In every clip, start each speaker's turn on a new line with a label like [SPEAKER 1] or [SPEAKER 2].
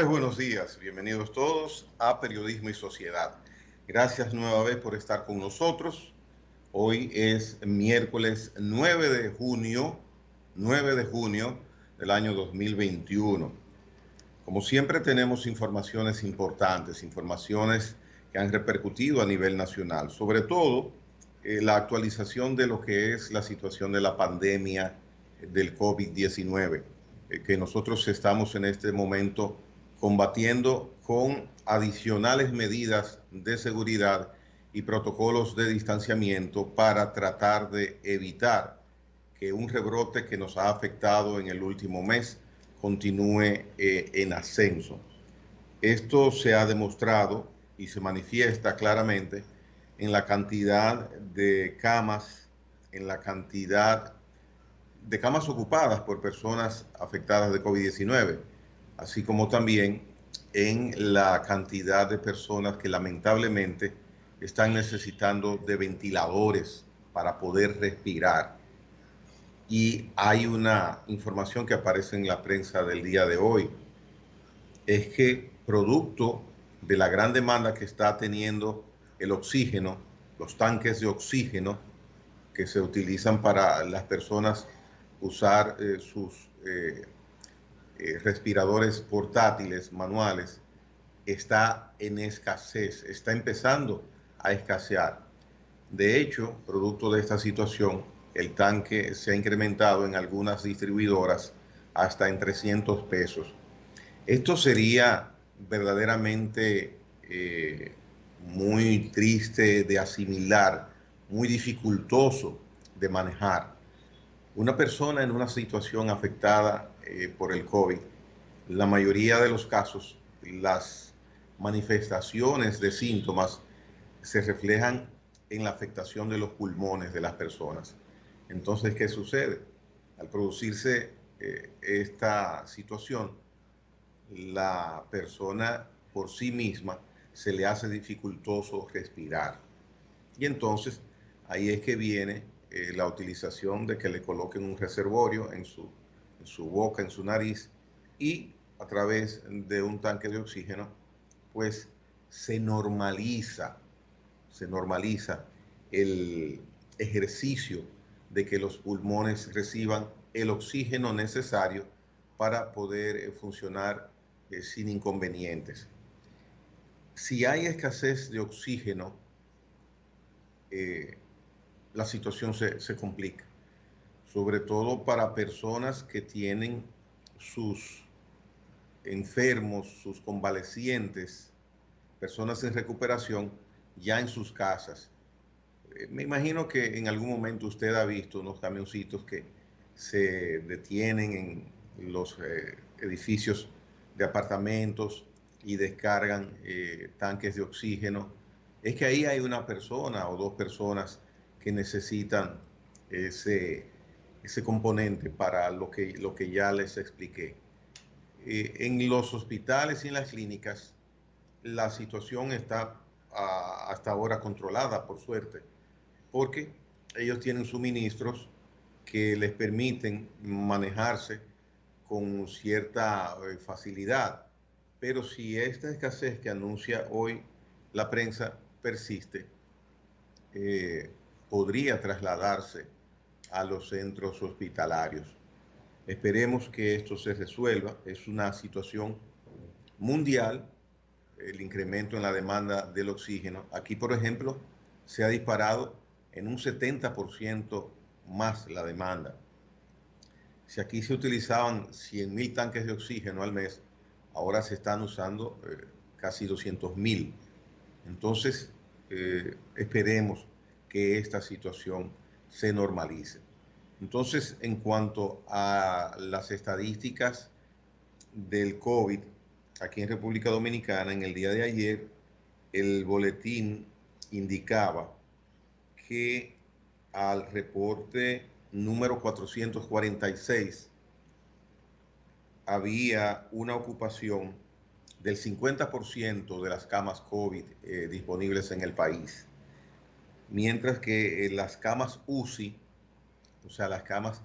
[SPEAKER 1] Señores, buenos días. Bienvenidos todos a Periodismo y Sociedad. Gracias nueva vez por estar con nosotros. Hoy es miércoles 9 de junio del año 2021. Como siempre tenemos informaciones importantes, informaciones que han repercutido a nivel nacional, sobre todo la actualización de lo que es la situación de la pandemia del COVID-19, que nosotros estamos en este momento combatiendo con adicionales medidas de seguridad y protocolos de distanciamiento para tratar de evitar que un rebrote que nos ha afectado en el último mes continúe en ascenso. Esto se ha demostrado y se manifiesta claramente en la cantidad de camas, en la cantidad de camas ocupadas por personas afectadas de COVID-19, así como también en la cantidad de personas que lamentablemente están necesitando de ventiladores para poder respirar. Y hay una información que aparece en la prensa del día de hoy, es que producto de la gran demanda que está teniendo el oxígeno, los tanques de oxígeno que se utilizan para las personas usar sus respiradores portátiles, manuales, está en escasez, está empezando a escasear. De hecho, producto de esta situación, el tanque se ha incrementado en algunas distribuidoras hasta en 300 pesos. Esto sería verdaderamente muy triste de asimilar, muy dificultoso de manejar. Una persona en una situación afectada por el COVID, la mayoría de los casos, las manifestaciones de síntomas se reflejan en la afectación de los pulmones de las personas. Entonces, ¿qué sucede? Al producirse esta situación, la persona por sí misma se le hace dificultoso respirar. Y entonces ahí es que viene la utilización de que le coloquen un reservorio en su boca, en su nariz, y a través de un tanque de oxígeno, pues se normaliza el ejercicio de que los pulmones reciban el oxígeno necesario para poder funcionar sin inconvenientes. Si hay escasez de oxígeno, la situación se complica, sobre todo para personas que tienen sus enfermos, sus convalecientes, personas en recuperación ya en sus casas. Me imagino que en algún momento usted ha visto unos camioncitos que se detienen en los edificios de apartamentos y descargan tanques de oxígeno. Es que ahí hay una persona o dos personas que necesitan ese componente para lo que ya les expliqué. En los hospitales y en las clínicas la situación está hasta ahora controlada, por suerte, porque ellos tienen suministros que les permiten manejarse con cierta facilidad. Pero si esta escasez que anuncia hoy la prensa persiste, eh, podría trasladarse a los centros hospitalarios. Esperemos que esto se resuelva. Es una situación mundial, el incremento en la demanda del oxígeno. Aquí, por ejemplo, se ha disparado en un 70% más la demanda. Si aquí se utilizaban 100.000 tanques de oxígeno al mes, ahora se están usando casi 200.000. Entonces, esperemos que esta situación se normalice. Entonces, en cuanto a las estadísticas del COVID, aquí en República Dominicana, en el día de ayer, el boletín indicaba que al reporte número 446 había una ocupación del 50% de las camas COVID disponibles en el país, mientras que las camas UCI, o sea, las camas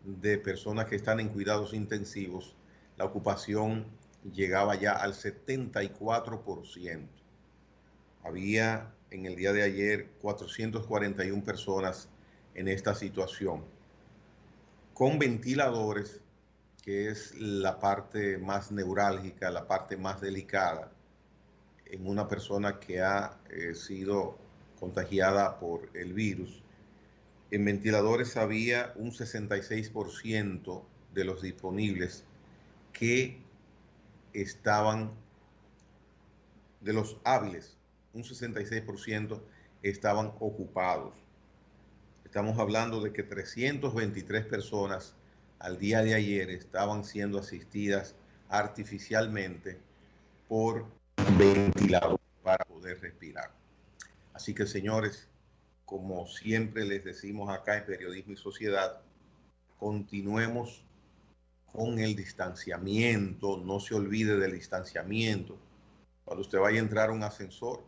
[SPEAKER 1] de personas que están en cuidados intensivos, la ocupación llegaba ya al 74%. Había en el día de ayer 441 personas en esta situación, con ventiladores, que es la parte más neurálgica, la parte más delicada en una persona que ha sido contagiada por el virus. En ventiladores había un 66% de los disponibles que estaban, de los hábiles, un 66% estaban ocupados. Estamos hablando de que 323 personas al día de ayer estaban siendo asistidas artificialmente por ventilador para poder respirar. Así que, señores, como siempre les decimos acá en Periodismo y Sociedad, continuemos con el distanciamiento, no se olvide del distanciamiento. Cuando usted vaya a entrar a un ascensor,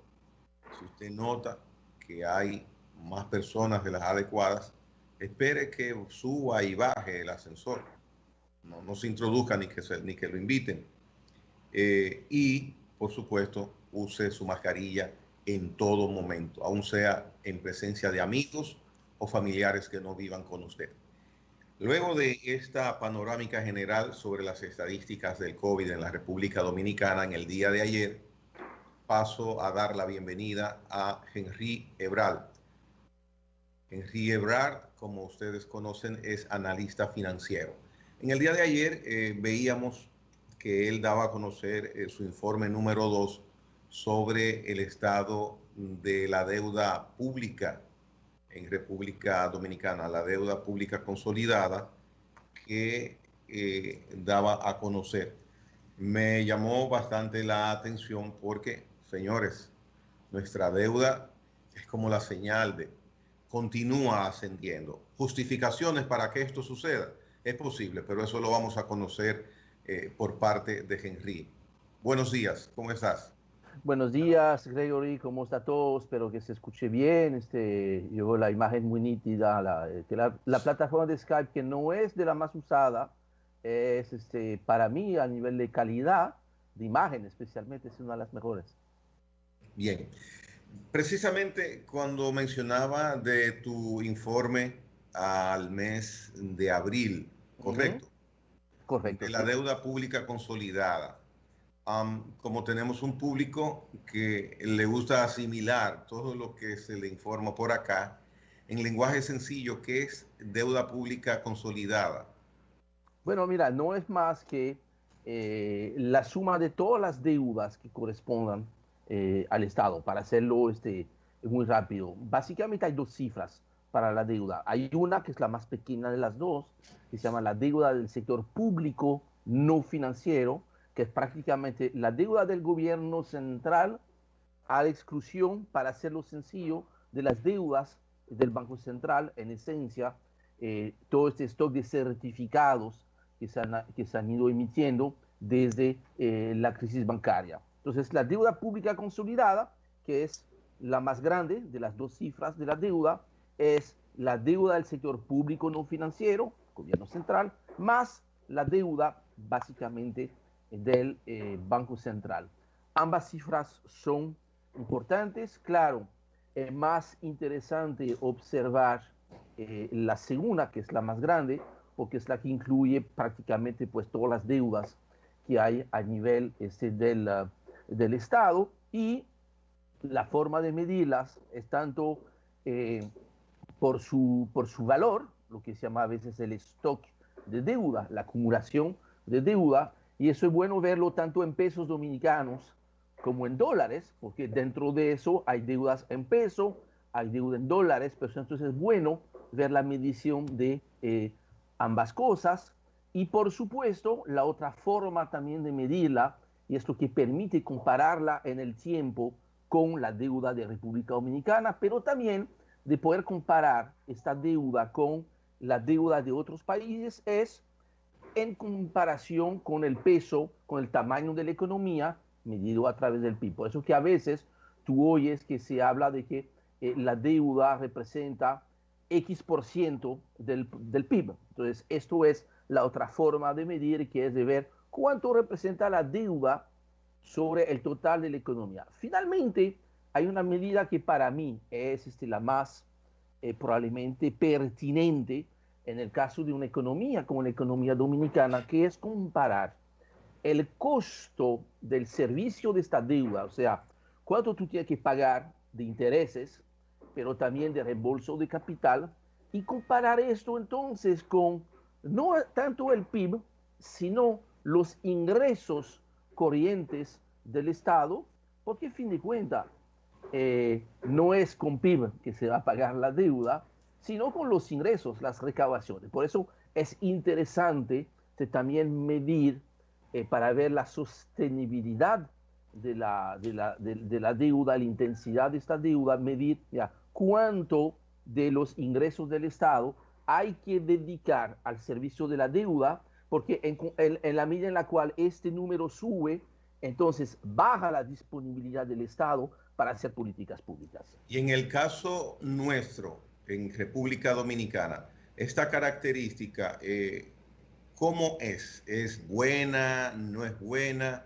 [SPEAKER 1] si usted nota que hay más personas de las adecuadas, espere que suba y baje el ascensor. No se introduzca ni que lo inviten. Y, por supuesto, use su mascarilla en todo momento, aun sea en presencia de amigos o familiares que no vivan con usted. Luego de esta panorámica general sobre las estadísticas del COVID en la República Dominicana en el día de ayer, paso a dar la bienvenida a Henry Ebral. Henry Ebrard, como ustedes conocen, es analista financiero. En el día de ayer veíamos que él daba a conocer su informe número 2 sobre el estado de la deuda pública en República Dominicana, la deuda pública consolidada que daba a conocer. Me llamó bastante la atención porque, señores, nuestra deuda es como la señal de continúa ascendiendo. Justificaciones para que esto suceda es posible, pero eso lo vamos a conocer por parte de Henry. Buenos días, ¿cómo estás?
[SPEAKER 2] Buenos días, Gregory, ¿cómo está todo? Espero que se escuche bien. Yo la imagen muy nítida, la plataforma de Skype que no es de la más usada, es para mí a nivel de calidad de imagen especialmente es una de las mejores.
[SPEAKER 1] Bien, precisamente cuando mencionaba de tu informe al mes de abril, ¿correcto?
[SPEAKER 2] Correcto,
[SPEAKER 1] De la
[SPEAKER 2] sí.
[SPEAKER 1] deuda pública consolidada. Como tenemos un público que le gusta asimilar todo lo que se le informa por acá, en lenguaje sencillo, ¿qué es deuda pública consolidada?
[SPEAKER 2] Bueno, mira, no es más que la suma de todas las deudas que correspondan al Estado, para hacerlo muy rápido. Básicamente hay dos cifras para la deuda. Hay una que es la más pequeña de las dos, que se llama la deuda del sector público no financiero, que es prácticamente la deuda del gobierno central a la exclusión, para hacerlo sencillo, de las deudas del Banco Central, en esencia, todo este stock de certificados que se han ido emitiendo desde la crisis bancaria. Entonces, la deuda pública consolidada, que es la más grande de las dos cifras de la deuda, es la deuda del sector público no financiero, gobierno central, más la deuda básicamente del Banco Central. Ambas cifras son importantes, claro. Es más interesante observar la segunda, que es la más grande, porque es la que incluye prácticamente pues todas las deudas que hay a nivel del Estado, y la forma de medirlas es tanto por su valor, lo que se llama a veces el stock de deuda, la acumulación de deuda, y eso es bueno verlo tanto en pesos dominicanos como en dólares, porque dentro de eso hay deudas en peso, hay deuda en dólares, pero entonces es bueno ver la medición de ambas cosas. Y por supuesto, la otra forma también de medirla, y es lo que permite compararla en el tiempo con la deuda de República Dominicana, pero también de poder comparar esta deuda con la deuda de otros países, es en comparación con el peso, con el tamaño de la economía medido a través del PIB. Por eso que a veces tú oyes que se habla de que la deuda representa X% del PIB. Entonces, esto es la otra forma de medir, que es de ver cuánto representa la deuda sobre el total de la economía. Finalmente, hay una medida que para mí es la más probablemente pertinente en el caso de una economía como la economía dominicana, que es comparar el costo del servicio de esta deuda, o sea, cuánto tú tienes que pagar de intereses, pero también de reembolso de capital, y comparar esto entonces con no tanto el PIB, sino los ingresos corrientes del Estado, porque a fin de cuentas no es con PIB que se va a pagar la deuda, sino con los ingresos, las recaudaciones. Por eso es interesante también medir para ver la sostenibilidad de la deuda, la intensidad de esta deuda, medir ya, cuánto de los ingresos del Estado hay que dedicar al servicio de la deuda, porque en la medida en la cual este número sube, entonces baja la disponibilidad del Estado para hacer políticas públicas.
[SPEAKER 1] Y en el caso nuestro, en República Dominicana, esta característica, ¿cómo es? ¿Es buena? ¿No es buena?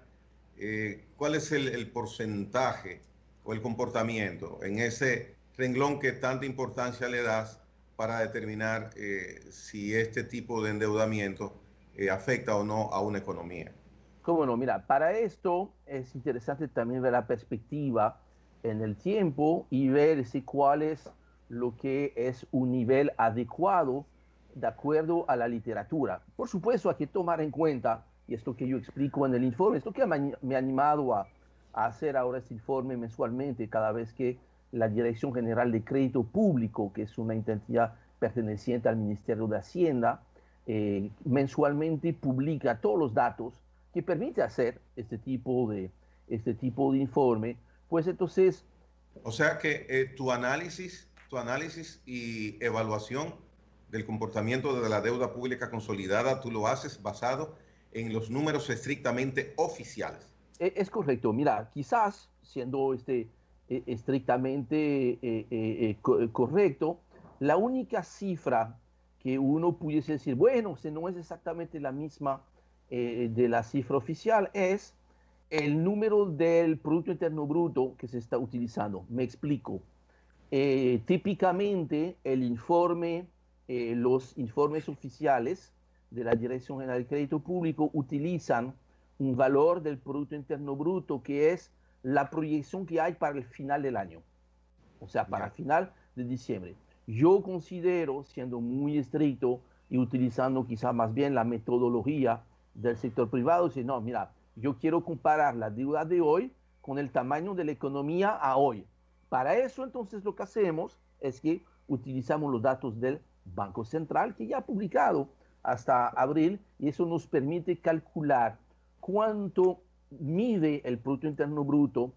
[SPEAKER 1] ¿Cuál es el porcentaje o el comportamiento en ese renglón que tanta importancia le das para determinar si este tipo de endeudamiento afecta o no a una economía?
[SPEAKER 2] Cómo no, mira, para esto es interesante también ver la perspectiva en el tiempo y ver si cuál es lo que es un nivel adecuado de acuerdo a la literatura. Por supuesto, hay que tomar en cuenta, y esto que yo explico en el informe, esto que me ha animado a hacer ahora este informe mensualmente, cada vez que la Dirección General de Crédito Público, que es una entidad perteneciente al Ministerio de Hacienda, mensualmente publica todos los datos que permite hacer este tipo de informe, pues entonces...
[SPEAKER 1] O sea que tu análisis y evaluación del comportamiento de la deuda pública consolidada, tú lo haces basado en los números estrictamente oficiales.
[SPEAKER 2] Es correcto, mira, quizás siendo estrictamente correcto, la única cifra que uno pudiese decir, bueno, si no es exactamente la misma de la cifra oficial, es el número del Producto Interno Bruto que se está utilizando. Me explico. Típicamente los informes oficiales de la Dirección General de Crédito Público utilizan un valor del Producto Interno Bruto que es la proyección que hay para el final del año, o sea, para el final de diciembre. Yo considero, siendo muy estricto y utilizando quizá más bien la metodología del sector privado, decir, no, mira, yo quiero comparar la deuda de hoy con el tamaño de la economía a hoy. Para eso, entonces, lo que hacemos es que utilizamos los datos del Banco Central, que ya ha publicado hasta abril, y eso nos permite calcular cuánto mide el Producto Interno Bruto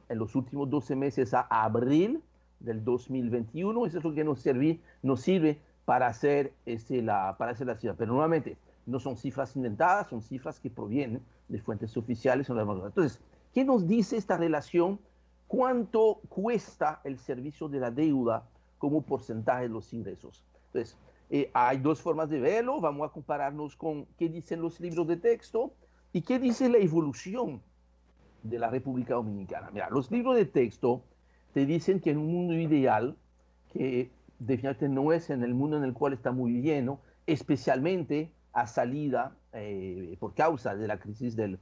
[SPEAKER 2] en los últimos 12 meses a abril del 2021. Eso es lo que nos sirve para hacer, para hacer la cifra. Pero nuevamente, no son cifras inventadas, son cifras que provienen de fuentes oficiales. Entonces, ¿qué nos dice esta relación? ¿Cuánto cuesta el servicio de la deuda como porcentaje de los ingresos? Entonces, hay dos formas de verlo. Vamos a compararnos con qué dicen los libros de texto y qué dice la evolución de la República Dominicana. Mira, los libros de texto te dicen que en un mundo ideal, que definitivamente no es en el mundo en el cual estamos viviendo, especialmente a salida por causa de la crisis del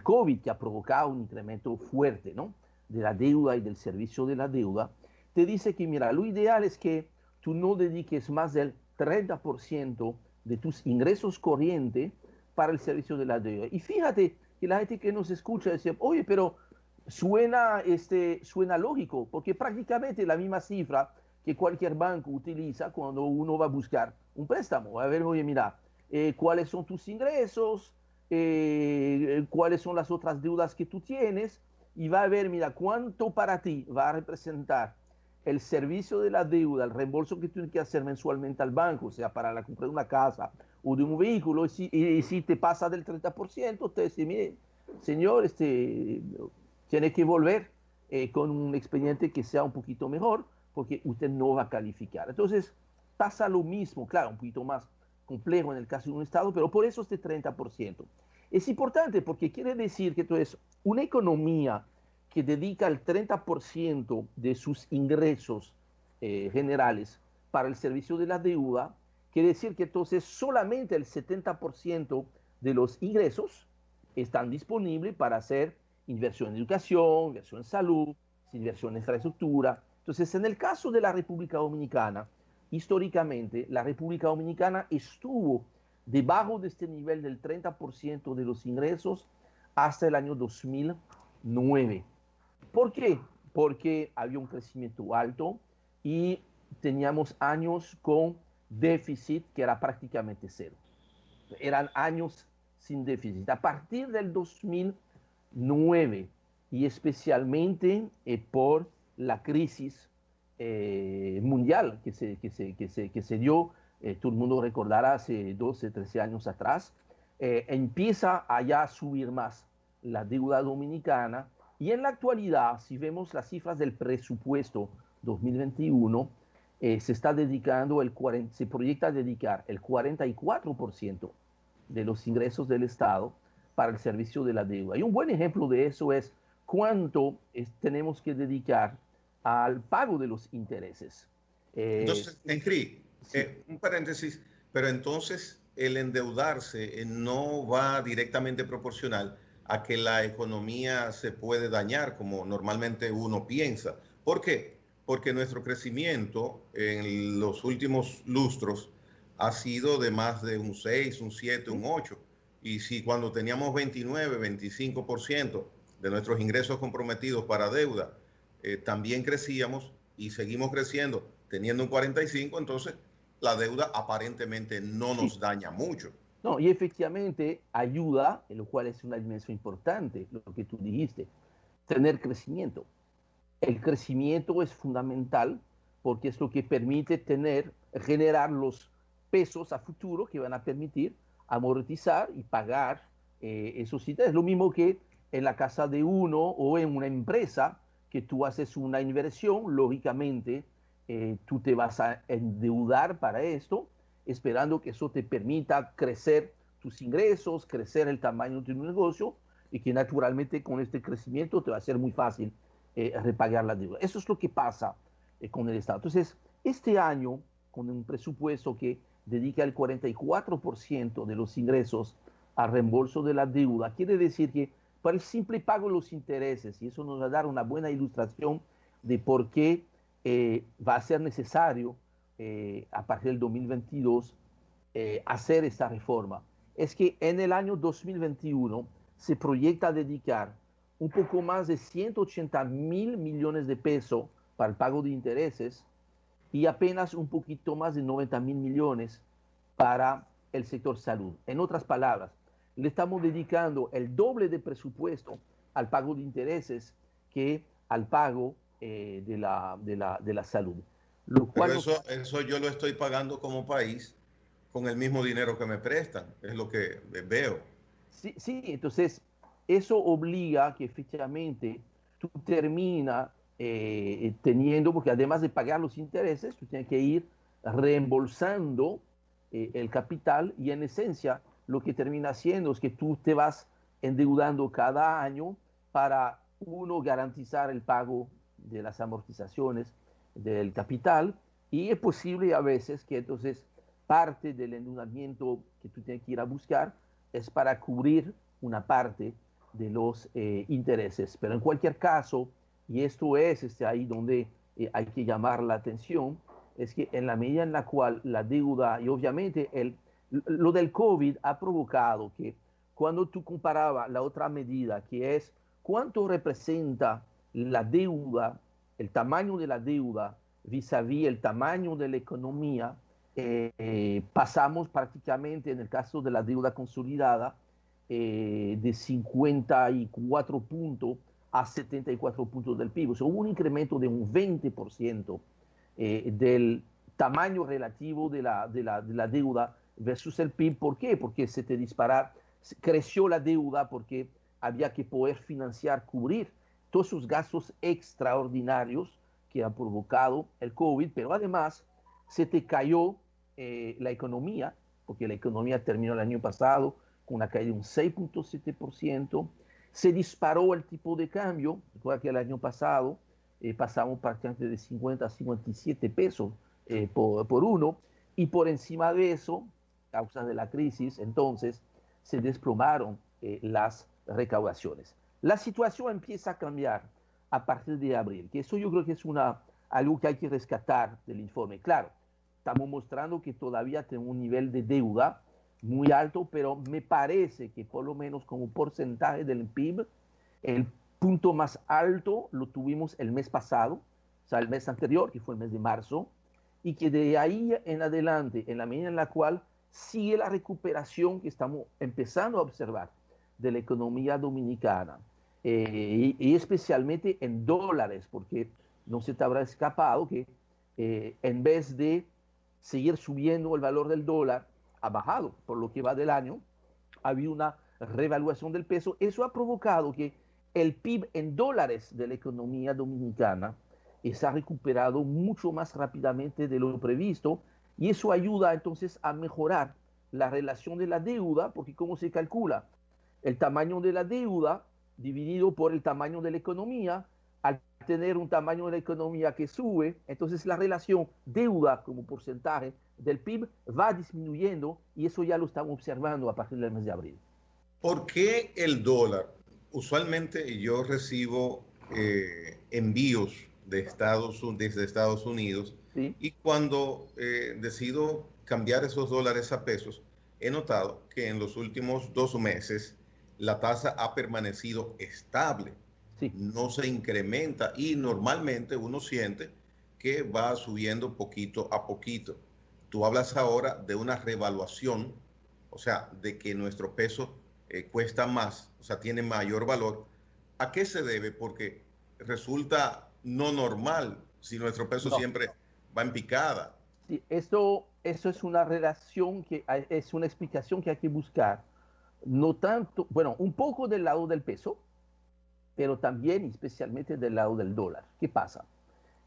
[SPEAKER 2] COVID, que ha provocado un incremento fuerte, ¿no?, de la deuda y del servicio de la deuda, te dice que, mira, lo ideal es que tú no dediques más del 30% de tus ingresos corrientes para el servicio de la deuda. Y fíjate que la gente que nos escucha dice, oye, pero suena lógico, porque prácticamente la misma cifra que cualquier banco utiliza cuando uno va a buscar un préstamo. A ver, oye, mira, cuáles son tus ingresos, cuáles son las otras deudas que tú tienes, y va a ver, mira, cuánto para ti va a representar el servicio de la deuda, el reembolso que tienes que hacer mensualmente al banco, o sea, para la compra de una casa o de un vehículo, y si te pasa del 30%, te dice, mire, señor, tiene que volver con un expediente que sea un poquito mejor, porque usted no va a calificar. Entonces, pasa lo mismo, claro, un poquito más complejo en el caso de un Estado, pero por eso este 30%. Es importante porque quiere decir que entonces una economía que dedica el 30% de sus ingresos generales para el servicio de la deuda, quiere decir que entonces solamente el 70% de los ingresos están disponibles para hacer inversión en educación, inversión en salud, inversión en infraestructura. Entonces, en el caso de la República Dominicana, históricamente, la República Dominicana estuvo debajo de este nivel del 30% de los ingresos hasta el año 2009. ¿Por qué? Porque había un crecimiento alto y teníamos años con déficit que era prácticamente cero. Eran años sin déficit. A partir del 2009 y especialmente por la crisis mundial que se dio, todo el mundo recordará hace 12, 13 años atrás, empieza allá a subir más la deuda dominicana y en la actualidad, si vemos las cifras del presupuesto 2021, se está dedicando se proyecta dedicar el 44% de los ingresos del Estado para el servicio de la deuda. Y un buen ejemplo de eso es cuánto tenemos que dedicar al pago de los intereses.
[SPEAKER 1] Entonces, Henry,
[SPEAKER 2] Sí.
[SPEAKER 1] un paréntesis, pero entonces el endeudarse no va directamente proporcional a que la economía se puede dañar como normalmente uno piensa. ¿Por qué? Porque nuestro crecimiento en los últimos lustros ha sido de más de un 6, un 7, un 8. Y si cuando teníamos 29, 25% de nuestros ingresos comprometidos para deuda, también crecíamos y seguimos creciendo teniendo un 45, entonces la deuda aparentemente no
[SPEAKER 2] Sí.
[SPEAKER 1] nos daña mucho.
[SPEAKER 2] No, y efectivamente ayuda, en lo cual es una dimensión importante, lo que tú dijiste, tener crecimiento. El crecimiento es fundamental porque es lo que permite generar los pesos a futuro que van a permitir amortizar y pagar esos intereses. Lo mismo que en la casa de uno o en una empresa que tú haces una inversión, lógicamente tú te vas a endeudar para esto, esperando que eso te permita crecer tus ingresos, crecer el tamaño de tu negocio y que naturalmente con este crecimiento te va a ser muy fácil repagar la deuda. Eso es lo que pasa con el Estado. Entonces, este año, con un presupuesto que dedica el 44% de los ingresos al reembolso de la deuda, quiere decir que para el simple pago de los intereses, y eso nos va a dar una buena ilustración de por qué va a ser necesario a partir del 2022 hacer esta reforma, es que en el año 2021 se proyecta dedicar un poco más de 180.000 millones de pesos para el pago de intereses y apenas un poquito más de 90.000 millones para el sector salud. En otras palabras, le estamos dedicando el doble de presupuesto al pago de intereses que al pago de la salud. Lo
[SPEAKER 1] Pero
[SPEAKER 2] cual
[SPEAKER 1] eso yo lo estoy pagando como país con el mismo dinero que me prestan, es lo que veo.
[SPEAKER 2] Sí, sí, entonces eso obliga a que efectivamente tú terminas teniendo, porque además de pagar los intereses, tú tienes que ir reembolsando el capital y en esencia lo que termina haciendo es que tú te vas endeudando cada año para, uno, garantizar el pago de las amortizaciones del capital y es posible a veces que entonces parte del endeudamiento que tú tienes que ir a buscar es para cubrir una parte de los intereses. Pero en cualquier caso, y esto es ahí donde hay que llamar la atención, es que en la medida en la cual la deuda, y obviamente lo del COVID ha provocado que cuando tú comparabas la otra medida, que es cuánto representa la deuda, el tamaño de la deuda vis-a-vis el tamaño de la economía, pasamos prácticamente, en el caso de la deuda consolidada, de 54 puntos a 74 puntos del PIB. O sea, hubo un incremento de un 20% del tamaño relativo de la deuda versus el PIB. ¿Por qué? Porque creció la deuda porque había que poder financiar, cubrir todos esos gastos extraordinarios que ha provocado el COVID, pero además se te cayó la economía, porque la economía terminó el año pasado con una caída de un 6,7%. Se disparó el tipo de cambio. Recuerda que el año pasado pasamos prácticamente de 50 a 57 pesos por uno, y por encima de eso, a causa de la crisis, entonces se desplomaron las recaudaciones. La situación empieza a cambiar a partir de abril, que eso yo creo que es algo que hay que rescatar del informe. Claro, estamos mostrando que todavía tenemos un nivel de deuda muy alto, pero me parece que por lo menos como porcentaje del PIB, el punto más alto lo tuvimos el mes pasado, o sea, el mes anterior, que fue el mes de marzo, y que de ahí en adelante, en la medida en la cual sigue la recuperación que estamos empezando a observar de la economía dominicana, y especialmente en dólares, porque no se te habrá escapado que en vez de seguir subiendo el valor del dólar, ha bajado por lo que va del año, ha habido una revaluación del peso. Eso ha provocado que el PIB en dólares de la economía dominicana se ha recuperado mucho más rápidamente de lo previsto, y eso ayuda entonces a mejorar la relación de la deuda, porque ¿cómo se calcula? El tamaño de la deuda dividido por el tamaño de la economía. Al tener un tamaño de la economía que sube, entonces la relación deuda como porcentaje del PIB va disminuyendo, y eso ya lo estamos observando a partir del mes de abril.
[SPEAKER 1] ¿Por qué el dólar? Usualmente yo recibo envíos desde Estados Unidos,
[SPEAKER 2] ¿Sí?
[SPEAKER 1] y cuando decido cambiar esos dólares a pesos, he notado que en los últimos 2 meses la tasa ha permanecido estable,
[SPEAKER 2] Sí.
[SPEAKER 1] no se incrementa, y normalmente uno siente que va subiendo poquito a poquito. Tú hablas ahora de una revaluación, o sea, de que nuestro peso cuesta más, o sea, tiene mayor valor. ¿A qué se debe? Porque resulta no normal si nuestro peso
[SPEAKER 2] No.
[SPEAKER 1] siempre va en picada.
[SPEAKER 2] Sí, esto es una relación es una explicación que hay que buscar, no tanto, bueno, un poco del lado del peso, pero también especialmente del lado del dólar. ¿Qué pasa?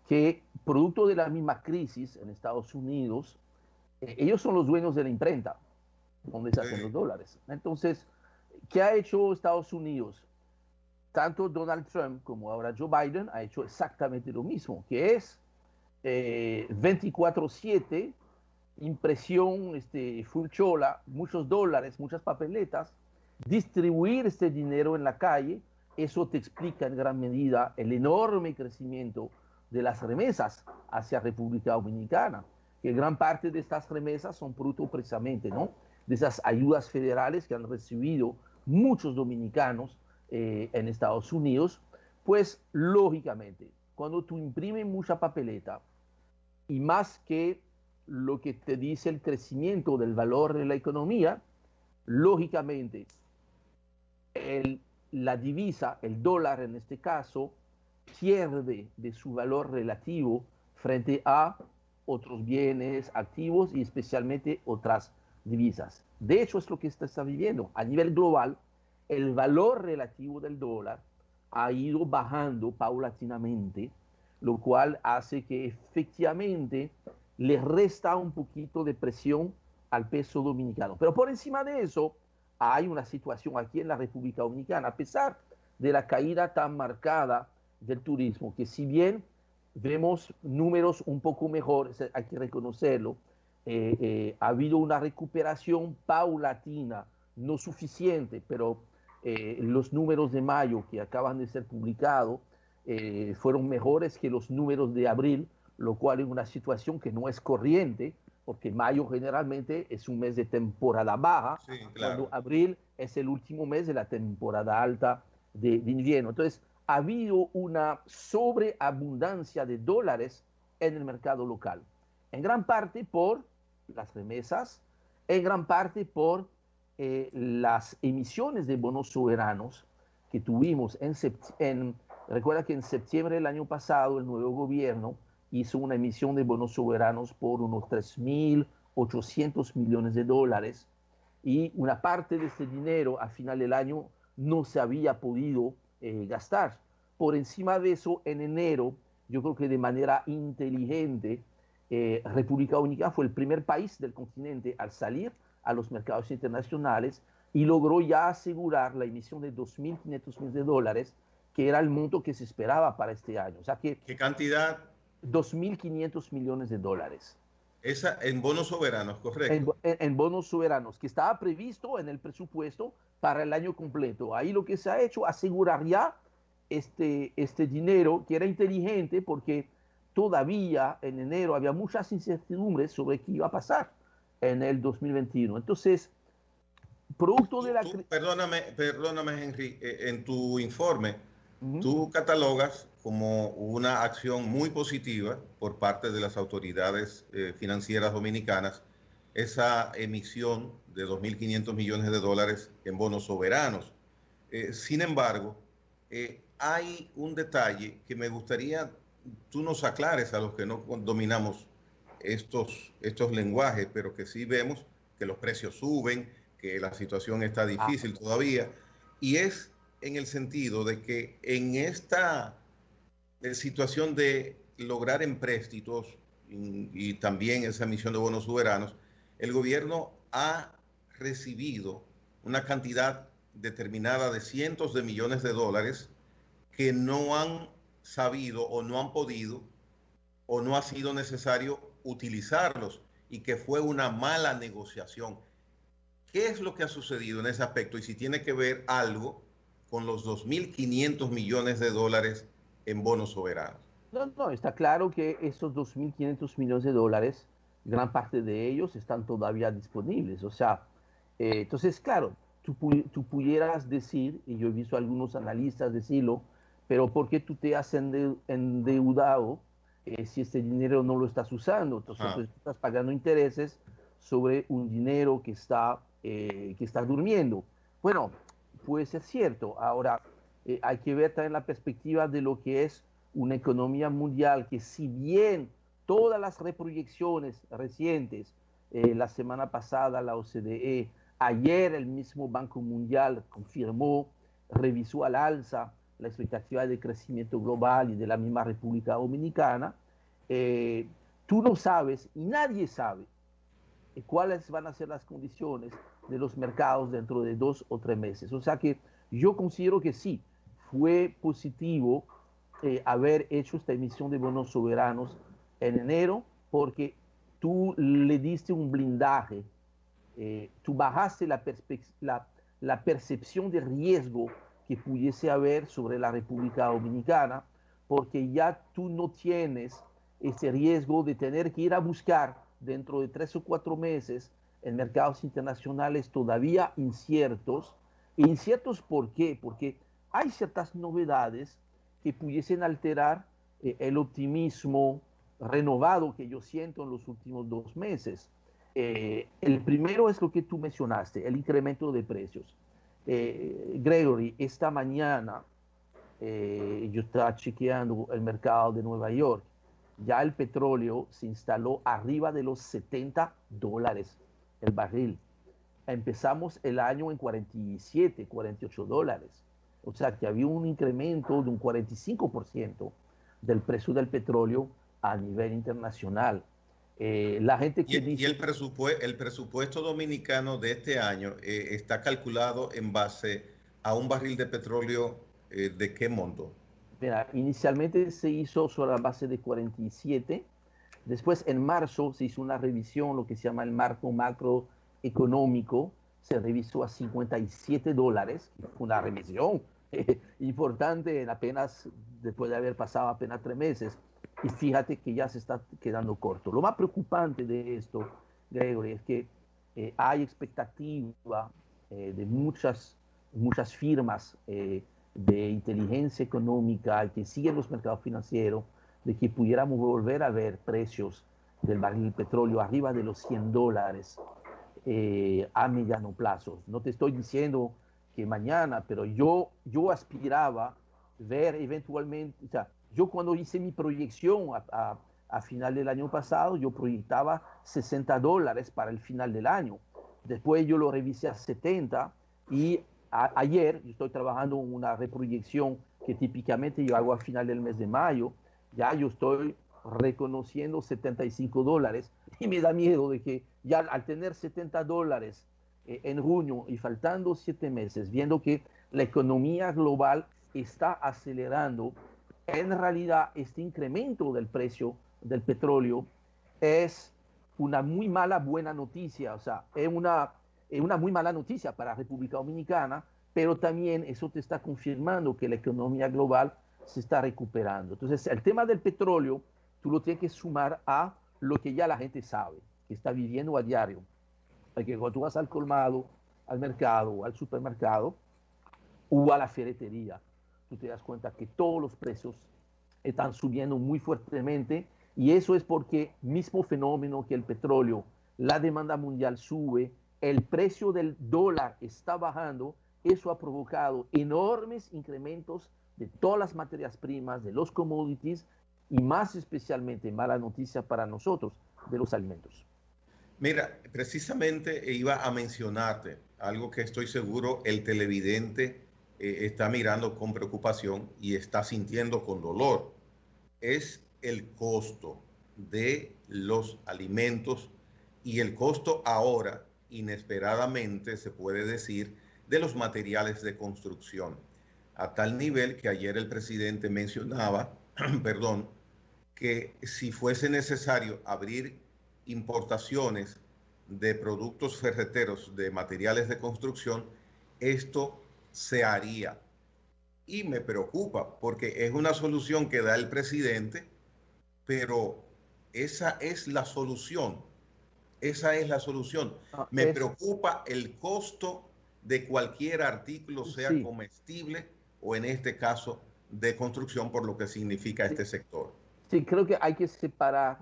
[SPEAKER 2] Que producto de la misma crisis en Estados Unidos, ellos son los dueños de la imprenta, donde se hacen los dólares. Entonces, ¿qué ha hecho Estados Unidos? Tanto Donald Trump como ahora Joe Biden ha hecho exactamente lo mismo, que es 24/7, impresión full chola, muchos dólares, muchas papeletas, distribuir este dinero en la calle. Eso te explica en gran medida el enorme crecimiento de las remesas hacia República Dominicana, que gran parte de estas remesas son producto precisamente, ¿no?, de esas ayudas federales que han recibido muchos dominicanos en Estados Unidos. Pues lógicamente, cuando tú imprimes mucha papeleta, y más que lo que te dice el crecimiento del valor de la economía, lógicamente la divisa, el dólar en este caso, pierde de su valor relativo frente a otros bienes, activos y especialmente otras divisas. De hecho, es lo que está viviendo. A nivel global, el valor relativo del dólar ha ido bajando paulatinamente, lo cual hace que efectivamente le resta un poquito de presión al peso dominicano. Pero por encima de eso, hay una situación aquí en la República Dominicana, a pesar de la caída tan marcada del turismo, que si bien vemos números un poco mejores, hay que reconocerlo, ha habido una recuperación paulatina, no suficiente, pero los números de mayo que acaban de ser publicados fueron mejores que los números de abril, lo cual es una situación que no es corriente, porque mayo generalmente es un mes de temporada baja,
[SPEAKER 1] Sí,
[SPEAKER 2] cuando
[SPEAKER 1] claro.
[SPEAKER 2] abril es el último mes de la temporada alta de invierno. Entonces, ha habido una sobreabundancia de dólares en el mercado local, en gran parte por las remesas, en gran parte por las emisiones de bonos soberanos que tuvimos recuerda que en septiembre del año pasado el nuevo gobierno hizo una emisión de bonos soberanos por unos 3.800 millones de dólares, y una parte de este dinero a final del año no se había podido gastar. Por encima de eso, en enero, yo creo que de manera inteligente, República Dominicana fue el primer país del continente al salir a los mercados internacionales y logró ya asegurar la emisión de 2.500 millones de dólares, que era el monto que se esperaba para este año. O sea que
[SPEAKER 1] ¿Qué cantidad?
[SPEAKER 2] 2.500 millones de dólares
[SPEAKER 1] Esa en bonos soberanos, correcto.
[SPEAKER 2] en bonos soberanos, que estaba previsto en el presupuesto para el año completo. Ahí lo que se ha hecho, asegurar ya este dinero, que era inteligente porque todavía en enero había muchas incertidumbres sobre qué iba a pasar en el 2021. Entonces, producto de la...
[SPEAKER 1] Perdóname, Henry, en tu informe,
[SPEAKER 2] Uh -huh.
[SPEAKER 1] tú catalogas como una acción muy positiva por parte de las autoridades financieras dominicanas esa emisión de 2.500 millones de dólares en bonos soberanos. Sin embargo, hay un detalle que me gustaría tú nos aclares a los que no dominamos estos lenguajes, pero que sí vemos que los precios suben, que la situación está difícil todavía, y es en el sentido de que en esta situación de lograr empréstitos y también esa emisión de bonos soberanos, el gobierno ha recibido una cantidad determinada de cientos de millones de dólares que no han sabido o no han podido o no ha sido necesario utilizarlos y que fue una mala negociación. ¿Qué es lo que ha sucedido en ese aspecto y si tiene que ver algo con los 2.500 millones de dólares en bonos soberanos?
[SPEAKER 2] No, no, está claro que esos 2.500 millones de dólares, gran parte de ellos están todavía disponibles. O sea, entonces, claro, tú pudieras decir, y yo he visto a algunos analistas decirlo, pero ¿por qué tú te has endeudado si este dinero no lo estás usando? Entonces, pues, tú estás pagando intereses sobre un dinero que está durmiendo. Bueno, puede ser cierto. Ahora, hay que ver también la perspectiva de lo que es una economía mundial que, si bien todas las reproyecciones recientes, la semana pasada la OCDE, ayer el mismo Banco Mundial confirmó, revisó al alza la expectativa de crecimiento global y de la misma República Dominicana, tú no sabes y nadie sabe cuáles van a ser las condiciones de los mercados dentro de 2 o 3 meses. O sea que yo considero que sí, fue positivo haber hecho esta emisión de bonos soberanos en enero, porque tú le diste un blindaje, tú bajaste la percepción de riesgo que pudiese haber sobre la República Dominicana, porque ya tú no tienes ese riesgo de tener que ir a buscar dentro de 3 o 4 meses en mercados internacionales todavía inciertos. ¿Inciertos por qué? Porque hay ciertas novedades que pudiesen alterar el optimismo renovado que yo siento en los últimos 2 meses. El primero es lo que tú mencionaste, el incremento de precios. Gregory, esta mañana yo estaba chequeando el mercado de Nueva York. Ya el petróleo se instaló arriba de los $70 el barril. Empezamos el año en 47, $48. O sea que había un incremento de un 45% del precio del petróleo a nivel internacional. La gente que dice...
[SPEAKER 1] El presupuesto dominicano de este año está calculado en base a un barril de petróleo ¿de qué monto?
[SPEAKER 2] Mira, inicialmente se hizo sobre la base de 47. Después, en marzo, se hizo una revisión, lo que se llama el marco macroeconómico. Se revisó a $57. Una revisión importante apenas después de haber pasado apenas 3 meses. Y fíjate que ya se está quedando corto. Lo más preocupante de esto, Gregory, es que hay expectativa de muchas firmas de inteligencia económica que siguen los mercados financieros, de que pudiéramos volver a ver precios del barril de petróleo arriba de los $100 a mediano plazo. No te estoy diciendo que mañana, pero yo aspiraba ver eventualmente, o sea, yo cuando hice mi proyección a final del año pasado, yo proyectaba $60 para el final del año. Después yo lo revisé a 70 y ayer yo estoy trabajando en una reproyección que típicamente yo hago a final del mes de mayo. Ya yo estoy reconociendo $75 y me da miedo de que ya al tener $70 en junio y faltando 7 meses, viendo que la economía global está acelerando, en realidad este incremento del precio del petróleo es una muy mala buena noticia, o sea, es una muy mala noticia para la República Dominicana, pero también eso te está confirmando que la economía global se está recuperando. Entonces, el tema del petróleo, tú lo tienes que sumar a lo que ya la gente sabe, que está viviendo a diario. Porque cuando tú vas al colmado, al mercado o al supermercado o a la ferretería, tú te das cuenta que todos los precios están subiendo muy fuertemente y eso es porque mismo fenómeno que el petróleo, la demanda mundial sube, el precio del dólar está bajando, eso ha provocado enormes incrementos de todas las materias primas, de los commodities y más especialmente, mala noticia para nosotros, de los alimentos.
[SPEAKER 1] Mira, precisamente iba a mencionarte algo que estoy seguro el televidente está mirando con preocupación y está sintiendo con dolor. Es el costo de los alimentos y el costo ahora, inesperadamente, se puede decir, de los materiales de construcción. A tal nivel que ayer el presidente mencionaba, perdón, que si fuese necesario abrir importaciones de productos ferreteros, de materiales de construcción, esto se haría. Y me preocupa porque es una solución que da el presidente, pero esa es la solución. Esa es la solución. Me preocupa el costo de cualquier artículo, sea
[SPEAKER 2] sí,
[SPEAKER 1] comestible o en este caso de construcción, por lo que significa
[SPEAKER 2] sí,
[SPEAKER 1] este sector.
[SPEAKER 2] sí, creo que hay que separar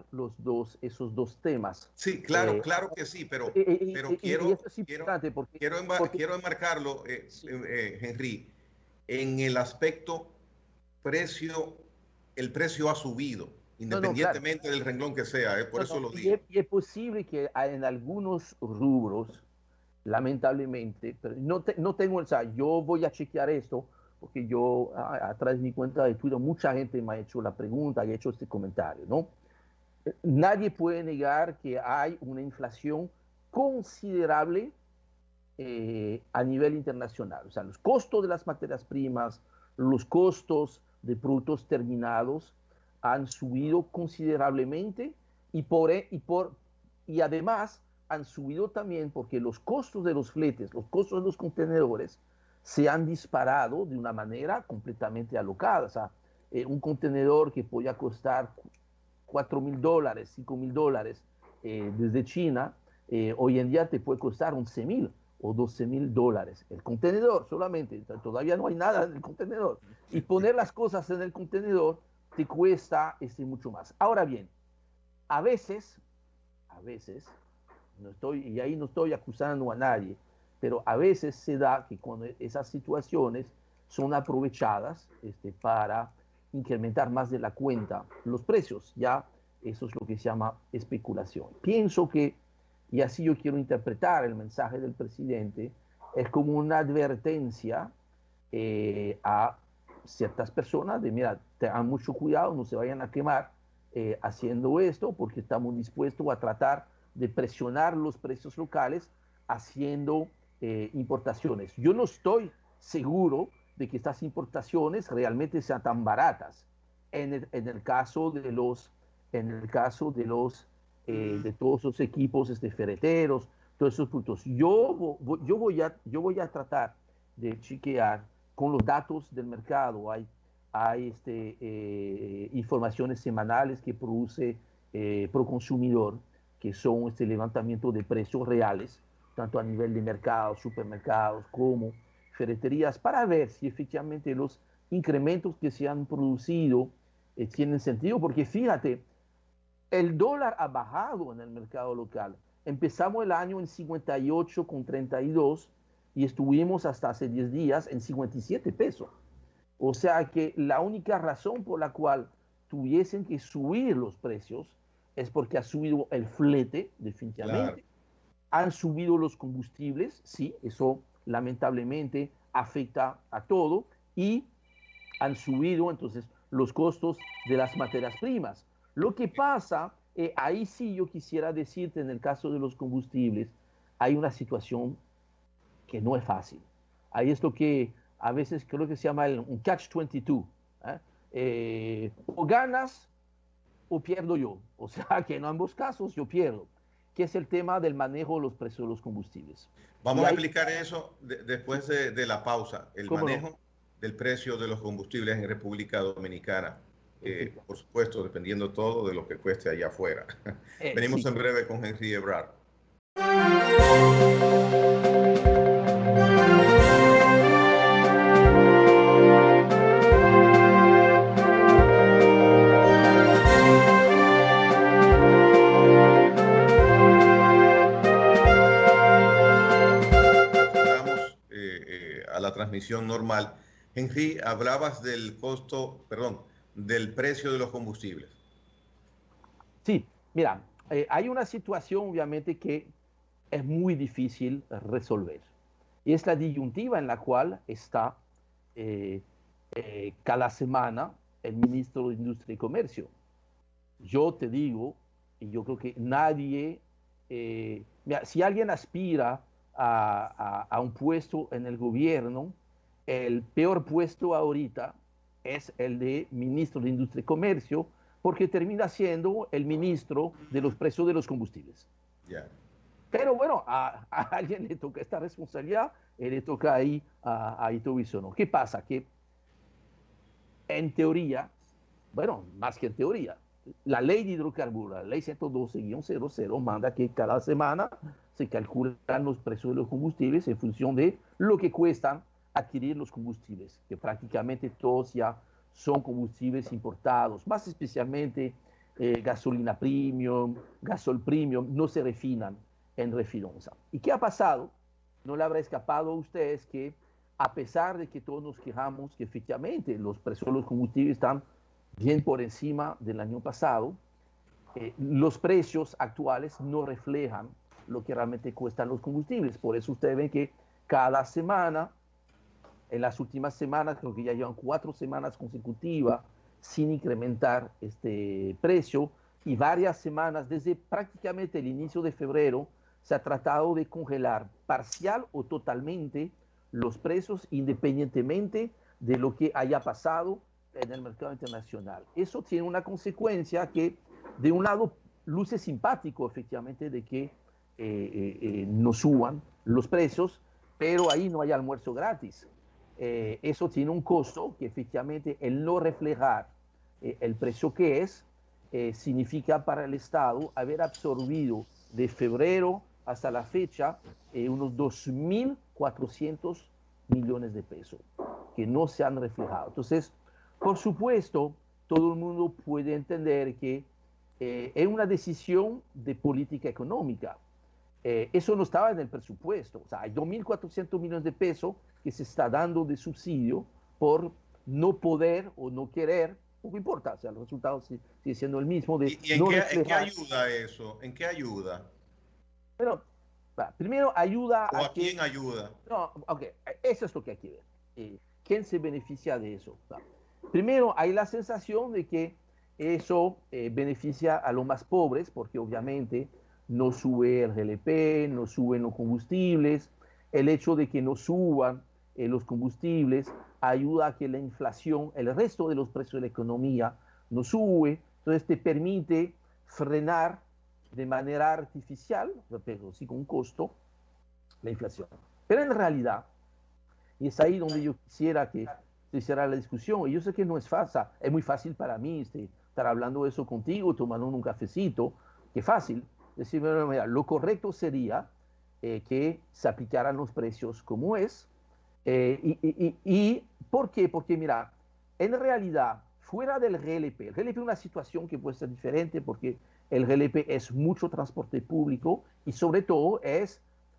[SPEAKER 2] esos dos temas.
[SPEAKER 1] Sí, claro,
[SPEAKER 2] Eh,
[SPEAKER 1] claro que sí, pero
[SPEAKER 2] y eso es importante porque
[SPEAKER 1] quiero enmarcarlo,
[SPEAKER 2] sí,
[SPEAKER 1] Henry, en el aspecto precio. El precio ha subido,
[SPEAKER 2] no, no, claro.
[SPEAKER 1] independientemente del renglón que sea, por
[SPEAKER 2] No,
[SPEAKER 1] eso
[SPEAKER 2] no,
[SPEAKER 1] lo digo.
[SPEAKER 2] y es posible que en algunos rubros, lamentablemente, pero no tengo, o sea, yo voy a chequear esto, porque yo a través de mi cuenta de Twitter, mucha gente me ha hecho la pregunta y ha hecho este comentario, ¿no? Nadie puede negar que hay una inflación considerable a nivel internacional. O sea, los costos de las materias primas, los costos de productos terminados han subido considerablemente y, y además han subido también porque los costos de los fletes, los costos de los contenedores se han disparado de una manera completamente alocada. O sea, un contenedor que podía costar $4,000, $5,000 desde China, hoy en día te puede costar $11,000 o $12,000 el contenedor solamente. Todavía no hay nada en el contenedor. Y poner las cosas en el contenedor te cuesta mucho más. Ahora bien, a veces, no estoy, y ahí no estoy acusando a nadie, pero a veces se da que cuando esas situaciones son aprovechadas para incrementar más de la cuenta los precios, ya eso es lo que se llama especulación. Pienso que, y así yo quiero interpretar el mensaje del presidente, es como una advertencia a ciertas personas de, mira, tengan mucho cuidado, no se vayan a quemar haciendo esto, porque estamos dispuestos a tratar de presionar los precios locales haciendo importaciones. Yo no estoy seguro de que estas importaciones realmente sean tan baratas. En el caso de los, en el caso de todos los equipos ferreteros, todos esos puntos. Yo voy a tratar de chequear con los datos del mercado. Hay informaciones semanales que produce Proconsumidor, que son este levantamiento de precios reales, tanto a nivel de mercados, supermercados, como ferreterías, para ver si efectivamente los incrementos que se han producido tienen sentido, porque fíjate, el dólar ha bajado en el mercado local. Empezamos el año en 58,32 y estuvimos hasta hace 10 días en 57 pesos. O sea que la única razón por la cual tuviesen que subir los precios es porque ha subido el flete, definitivamente.
[SPEAKER 1] Claro.
[SPEAKER 2] Han subido los combustibles, sí, eso lamentablemente afecta a todo. Y han subido entonces los costos de las materias primas. Lo que pasa, ahí sí yo quisiera decirte, en el caso de los combustibles, hay una situación que no es fácil. Hay esto que a veces creo que se llama un catch-22. O ganas o pierdo yo. O sea que en ambos casos yo pierdo, que es el tema del manejo de los precios de los combustibles.
[SPEAKER 1] Vamos a explicar eso después de la pausa, el manejo
[SPEAKER 2] no?
[SPEAKER 1] del precio de los combustibles en República Dominicana. Por supuesto, dependiendo todo de lo que cueste allá afuera. Venimos en breve con Henry Ebrard. A la transmisión normal. Henry, hablabas del costo, perdón, del precio de los combustibles.
[SPEAKER 2] Sí, mira, hay una situación obviamente que es muy difícil resolver. Y es la disyuntiva en la cual está cada semana el ministro de Industria y Comercio. Yo te digo, y yo creo que nadie, mira, si alguien aspira a un puesto en el gobierno, el peor puesto ahorita es el de ministro de Industria y Comercio, porque termina siendo el ministro de los precios de los combustibles.
[SPEAKER 1] Yeah.
[SPEAKER 2] Pero bueno, a alguien le toca esta responsabilidad y le toca ahí a Ito Bisonó. ¿Qué pasa? Que en teoría, bueno, más que en teoría, la ley de hidrocarburos, la ley 112-00, manda que cada semana se calculan los precios de los combustibles en función de lo que cuestan adquirir los combustibles, que prácticamente todos ya son combustibles importados, más especialmente gasolina premium, gasol premium, no se refinan en refinanza. ¿Y qué ha pasado? No le habrá escapado a ustedes que a pesar de que todos nos quejamos que efectivamente los precios de los combustibles están bien por encima del año pasado, los precios actuales no reflejan lo que realmente cuestan los combustibles. Por eso ustedes ven que cada semana, en las últimas semanas, creo que ya llevan 4 semanas consecutivas sin incrementar este precio, y varias semanas desde prácticamente el inicio de febrero se ha tratado de congelar parcial o totalmente los precios independientemente de lo que haya pasado en el mercado internacional. Eso tiene una consecuencia que, de un lado, luce simpático, efectivamente, de que no suban los precios, pero ahí no hay almuerzo gratis. Eso tiene un costo que, efectivamente, el no reflejar el precio que es, significa para el Estado haber absorbido de febrero hasta la fecha unos 2.400 millones de pesos que no se han reflejado. Entonces, por supuesto, todo el mundo puede entender que es una decisión de política económica. Eso no estaba en el presupuesto. O sea, hay 2.400 millones de pesos que se está dando de subsidio por no poder o no querer, poco importa, o sea, el resultado sigue siendo el mismo.
[SPEAKER 1] ¿Y en, en qué ayuda eso? ¿En qué ayuda?
[SPEAKER 2] Bueno, primero ayuda
[SPEAKER 1] ¿O a quién ayuda?
[SPEAKER 2] No, ok, eso es lo que hay que ver. ¿Quién se beneficia de eso? Primero, hay la sensación de que eso beneficia a los más pobres, porque obviamente no sube el GLP, no suben los combustibles. El hecho de que no suban los combustibles ayuda a que la inflación, el resto de los precios de la economía, no sube. Entonces te permite frenar de manera artificial, pero sí con un costo, la inflación. Pero en realidad, y es ahí donde yo quisiera que se hiciera la discusión, y yo sé que no es fácil, es muy fácil para mí estar hablando de eso contigo, tomando un cafecito, que fácil, decir, bueno, mira, lo correcto sería que se aplicaran los precios como es, y ¿por qué? Porque mira, en realidad, fuera del GLP, el GLP es una situación que puede ser diferente porque el GLP es mucho transporte público y sobre todo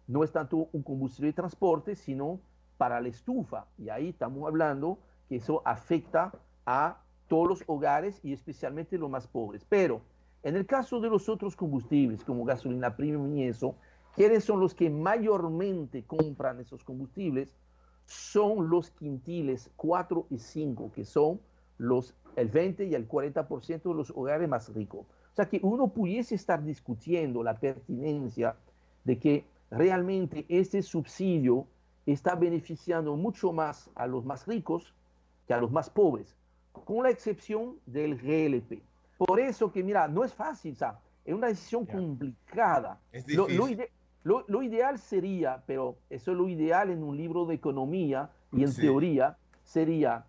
[SPEAKER 2] no es tanto un combustible de transporte, sino para la estufa. Y ahí estamos hablando que eso afecta a todos los hogares y especialmente los más pobres. Pero en el caso de los otros combustibles, como gasolina premium y eso, ¿quiénes son los que mayormente compran esos combustibles? Son los quintiles 4 y 5, que son el 20 y el 40% de los hogares más ricos. O sea que uno pudiese estar discutiendo la pertinencia de que realmente este subsidio está beneficiando mucho más a los más ricos que a los más pobres, con la excepción del GLP. Por eso que, mira, no es fácil, ¿sabes? Es una decisión complicada.
[SPEAKER 1] Es difícil.
[SPEAKER 2] Lo ideal sería, pero eso es lo ideal en un libro de economía y en
[SPEAKER 1] Sí.
[SPEAKER 2] teoría, sería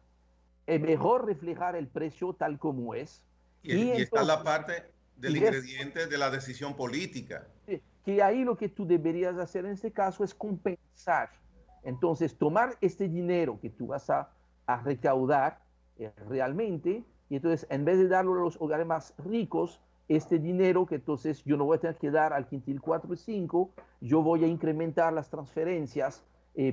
[SPEAKER 2] mejor reflejar el precio tal como es.
[SPEAKER 1] Y está la
[SPEAKER 2] Entonces,
[SPEAKER 1] parte del
[SPEAKER 2] y es
[SPEAKER 1] ingrediente de la decisión política.
[SPEAKER 2] que ahí lo que tú deberías hacer en este caso es compensar. Entonces, tomar este dinero que tú vas a recaudar realmente, y entonces en vez de darlo a los hogares más ricos, este dinero que entonces yo no voy a tener que dar al quintil 4 y 5, yo voy a incrementar las transferencias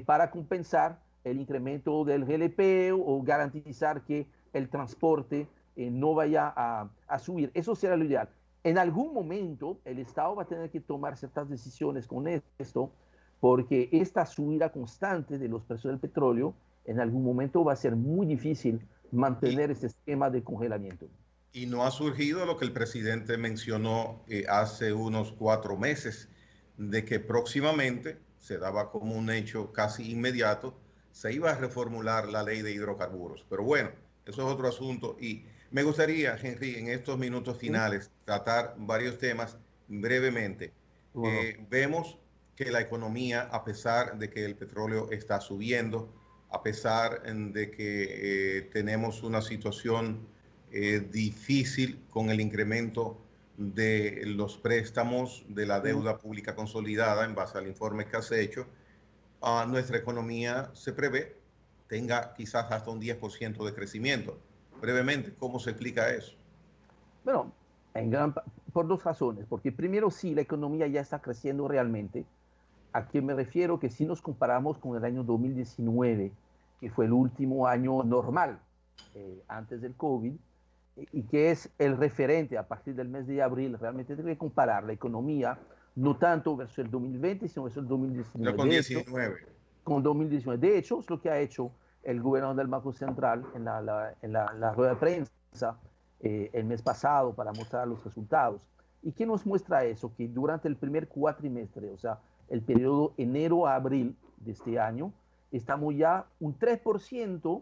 [SPEAKER 2] para compensar el incremento del GLP o garantizar que el transporte no vaya a subir. Eso será lo ideal. En algún momento el Estado va a tener que tomar ciertas decisiones con esto, porque esta subida constante de los precios del petróleo en algún momento va a ser muy difícil
[SPEAKER 1] Y,
[SPEAKER 2] mantener este esquema de congelamiento.
[SPEAKER 1] y no ha surgido lo que el presidente mencionó hace unos 4 meses, de que próximamente, se daba como un hecho casi inmediato, se iba a reformular la ley de hidrocarburos. Pero bueno, eso es otro asunto. Y me gustaría, Henry, en estos minutos
[SPEAKER 2] ¿Sí?
[SPEAKER 1] finales, tratar varios temas brevemente.
[SPEAKER 2] Bueno,
[SPEAKER 1] Vemos que la economía, a pesar de que el petróleo está subiendo, a pesar de que tenemos una situación difícil con el incremento de los préstamos de la deuda pública consolidada en base al informe que has hecho, nuestra economía se prevé tenga quizás hasta un 10% de crecimiento. Brevemente, ¿cómo se explica eso?
[SPEAKER 2] bueno por dos razones. Porque primero, sí, la economía ya está creciendo realmente. ¿A qué me refiero? Que si nos comparamos con el año 2019, que fue el último año normal antes del COVID, y que es el referente a partir del mes de abril, realmente debe comparar la economía, no tanto versus el 2020, sino versus el
[SPEAKER 1] Yo
[SPEAKER 2] 2019.
[SPEAKER 1] con 19.
[SPEAKER 2] Con 2019. De hecho, es lo que ha hecho el gobernador del Banco Central en la rueda de prensa el mes pasado para mostrar los resultados. ¿Y qué nos muestra eso? Que durante el primer cuatrimestre, o sea, el periodo enero a abril de este año, estamos ya un 3%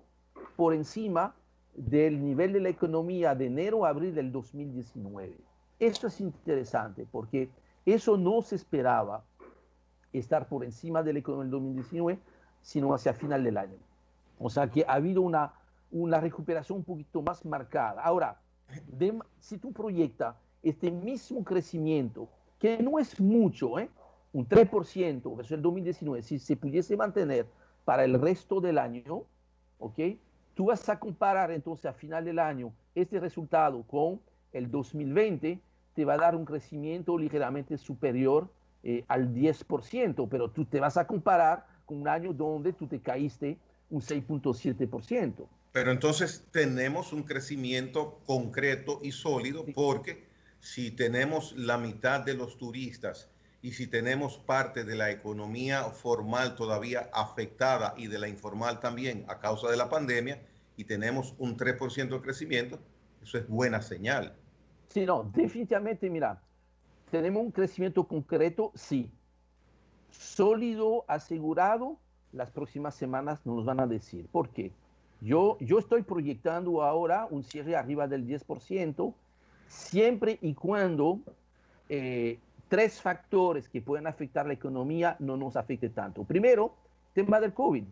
[SPEAKER 2] por encima del nivel de la economía de enero a abril del 2019. Esto es interesante porque eso no se esperaba estar por encima del economía del 2019, sino hacia final del año. O sea que ha habido una recuperación un poquito más marcada. Ahora, si tú proyectas este mismo crecimiento, que no es mucho, un 3% versus el 2019, si se pudiese mantener para el resto del año, ¿ok? Tú vas a comparar entonces a final del año este resultado con el 2020, te va a dar un crecimiento ligeramente superior al 10%, pero tú te vas a comparar con un año donde tú te caíste un 6.7%.
[SPEAKER 1] Pero entonces tenemos un crecimiento concreto y sólido
[SPEAKER 2] Sí,
[SPEAKER 1] porque si tenemos la mitad de los turistas y si tenemos parte de la economía formal todavía afectada y de la informal también a causa de la pandemia y tenemos un 3% de crecimiento, eso es buena señal.
[SPEAKER 2] sí, no, definitivamente, mira, tenemos un crecimiento concreto, sí, sólido, asegurado, las próximas semanas nos van a decir. ¿Por qué? Yo estoy proyectando ahora un cierre arriba del 10%, siempre y cuando eh, tres factores que pueden afectar la economía no nos afecte tanto. Primero, tema del COVID.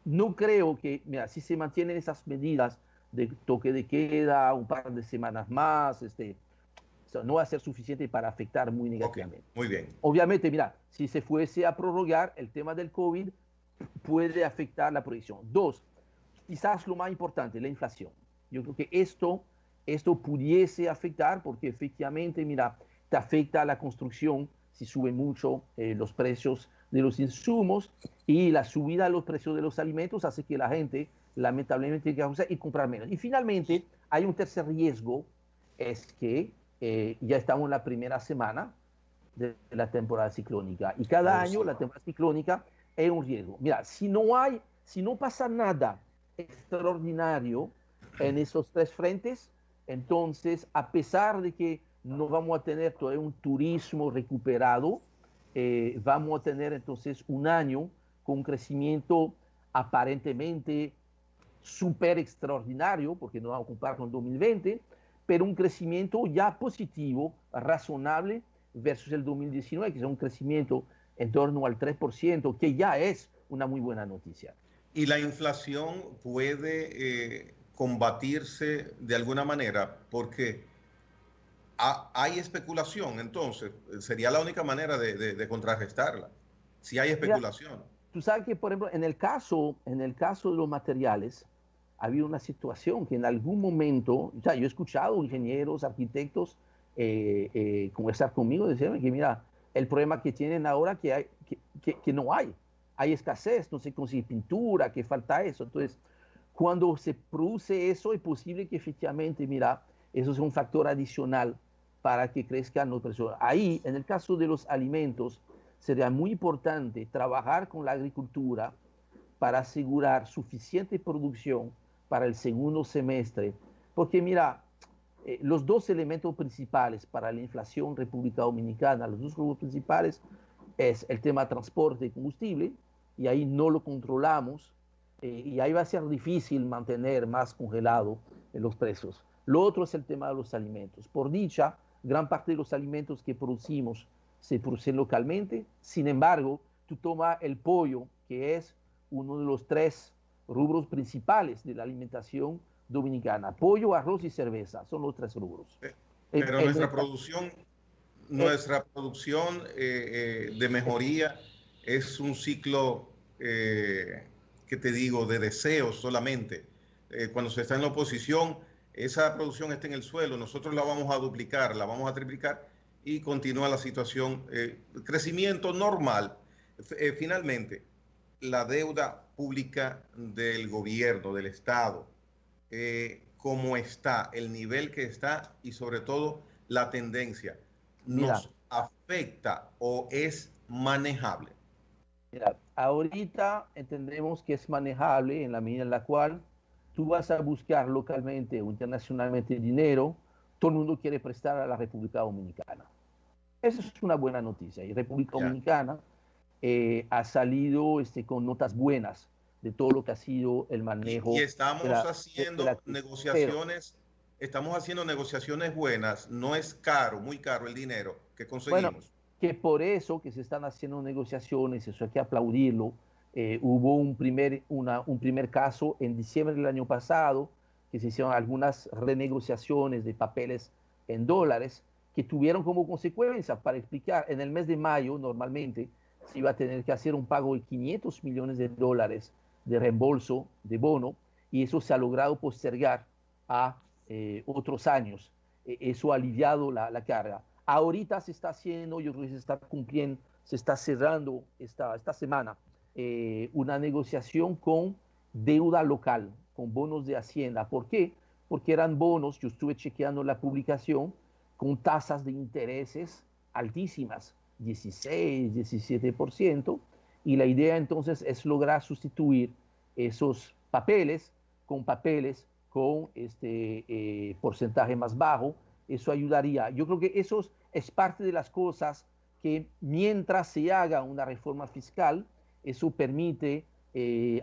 [SPEAKER 2] No creo que, mira, si se mantienen esas medidas de toque de queda un par de semanas más, no va a ser suficiente para afectar muy
[SPEAKER 1] Ok,
[SPEAKER 2] negativamente.
[SPEAKER 1] muy bien.
[SPEAKER 2] Obviamente, mira, si se fuese a prorrogar el tema del COVID, puede afectar la proyección. Dos, quizás lo más importante, la inflación. Yo creo que esto pudiese afectar porque efectivamente, mira, te afecta a la construcción si suben mucho los precios de los insumos y la subida de los precios de los alimentos hace que la gente lamentablemente tenga que usar y comprar menos. Y finalmente, hay un tercer riesgo, es que ya estamos en la primera semana de la temporada ciclónica. Y cada
[SPEAKER 1] Oh,
[SPEAKER 2] año
[SPEAKER 1] sí.
[SPEAKER 2] la temporada ciclónica es un riesgo. Mira, si no pasa nada extraordinario en esos tres frentes, entonces, a pesar de que no vamos a tener todavía un turismo recuperado, vamos a tener entonces un año con un crecimiento aparentemente súper extraordinario, porque no vamos a comparar con 2020, pero un crecimiento ya positivo, razonable, versus el 2019, que es un crecimiento en torno al 3%, que ya es una muy buena noticia.
[SPEAKER 1] ¿Y la inflación puede combatirse de alguna manera? Porque hay especulación, entonces sería la única manera de contrarrestarla, si hay
[SPEAKER 2] Mira,
[SPEAKER 1] especulación.
[SPEAKER 2] tú sabes que, por ejemplo, en el caso de los materiales, había una situación que en algún momento, o sea, yo he escuchado ingenieros, arquitectos conversar conmigo, decirme que mira, el problema que tienen ahora que no hay escasez, no se consigue pintura, que falta eso. Entonces, cuando se produce eso, es posible que efectivamente, mira, eso es un factor adicional para que crezcan los precios. Ahí, en el caso de los alimentos, sería muy importante trabajar con la agricultura para asegurar suficiente producción para el segundo semestre, porque mira, los dos elementos principales para la inflación en República Dominicana, los dos grupos principales, es el tema transporte y combustible, y ahí no lo controlamos, y ahí va a ser difícil mantener más congelado los precios. Lo otro es el tema de los alimentos. Por dicha, gran parte de los alimentos que producimos se producen localmente. Sin embargo, tú tomas el pollo, que es uno de los tres rubros principales de la alimentación dominicana. Pollo, arroz y cerveza son los tres rubros.
[SPEAKER 1] Pero nuestra producción de mejoría es un ciclo, que te digo, de deseos solamente. Cuando se está en la oposición, esa producción está en el suelo, nosotros la vamos a duplicar, la vamos a triplicar y continúa la situación, crecimiento normal. Finalmente, la deuda pública del gobierno, del Estado, cómo está, el nivel que está y sobre todo la tendencia,
[SPEAKER 2] Mira,
[SPEAKER 1] ¿nos afecta o es manejable?
[SPEAKER 2] mira, ahorita entendemos que es manejable en la medida en la cual tú vas a buscar localmente o internacionalmente dinero, todo el mundo quiere prestar a la República Dominicana. Esa es una buena noticia. Y República
[SPEAKER 1] Ya.
[SPEAKER 2] Dominicana ha salido con notas buenas de todo lo que ha sido el
[SPEAKER 1] Y
[SPEAKER 2] manejo
[SPEAKER 1] estamos
[SPEAKER 2] de la
[SPEAKER 1] haciendo
[SPEAKER 2] crisis. Pero,
[SPEAKER 1] negociaciones, estamos haciendo negociaciones buenas, no es caro, muy caro el dinero que
[SPEAKER 2] bueno,
[SPEAKER 1] conseguimos.
[SPEAKER 2] que por eso que se están haciendo negociaciones, eso hay que aplaudirlo. Hubo un primer caso en diciembre del año pasado, que se hicieron algunas renegociaciones de papeles en dólares, que tuvieron como consecuencia, para explicar, en el mes de mayo normalmente se iba a tener que hacer un pago de 500 millones de dólares de reembolso de bono, y eso se ha logrado postergar a otros años. Eso ha aliviado la carga. Ahorita se está haciendo, yo creo que se está cumpliendo, se está cerrando esta semana una negociación con deuda local, con bonos de Hacienda. ¿Por qué? Porque eran bonos, yo estuve chequeando la publicación, con tasas de intereses altísimas, 16, 17%, y la idea entonces es lograr sustituir esos papeles con porcentaje más bajo. Eso ayudaría. Yo creo que eso es parte de las cosas que mientras se haga una reforma fiscal, eso permite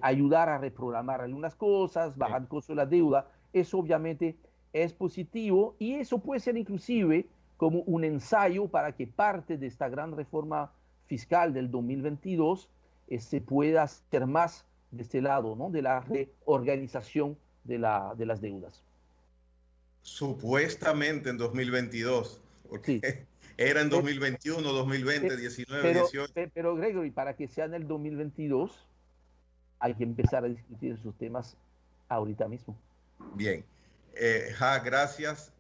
[SPEAKER 2] ayudar a reprogramar algunas cosas, bajar el costo de la deuda. Eso obviamente es positivo, y eso puede ser inclusive como un ensayo para que parte de esta gran reforma fiscal del 2022 se pueda hacer más de este lado, ¿no? De la reorganización de las deudas.
[SPEAKER 1] Supuestamente en 2022,
[SPEAKER 2] Sí,
[SPEAKER 1] porque era en 2021, 2020, 19, 18.
[SPEAKER 2] pero Gregory, para que sea en el 2022, hay que empezar a discutir esos temas ahorita mismo.
[SPEAKER 1] Bien. Gracias,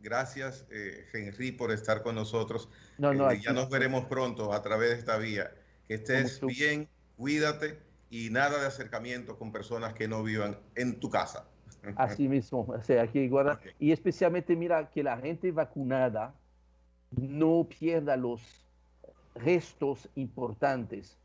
[SPEAKER 1] Henry, por estar con nosotros.
[SPEAKER 2] No, no,
[SPEAKER 1] Ya
[SPEAKER 2] aquí,
[SPEAKER 1] nos veremos pronto a través de esta vía. Que
[SPEAKER 2] con
[SPEAKER 1] estés
[SPEAKER 2] mucho,
[SPEAKER 1] bien, cuídate y nada de acercamiento con personas que no vivan en tu casa.
[SPEAKER 2] así mismo, o sea, aquí guarda,
[SPEAKER 1] Ok.
[SPEAKER 2] y especialmente mira que la gente vacunada no pierda los restos importantes.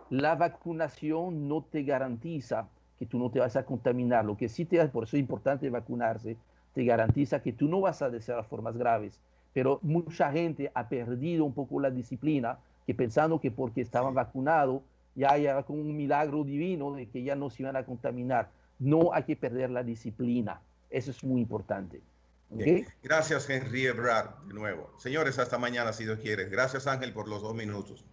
[SPEAKER 2] La vacunación no te garantiza que tú no te vas a contaminar. Lo que sí te da, por eso es importante vacunarse, te garantiza que tú no vas a desear formas graves. Pero mucha gente ha perdido un poco la disciplina, que pensando que porque estaban
[SPEAKER 1] Sí.
[SPEAKER 2] vacunados ya era como un milagro divino de que ya no se iban a contaminar. No hay que perder la disciplina. Eso es muy importante.
[SPEAKER 1] Bien.
[SPEAKER 2] ¿Okay?
[SPEAKER 1] Gracias, Henry Ebrard, de nuevo. Señores, hasta mañana, si Dios quiere. Gracias, Ángel, por los 2 minutos.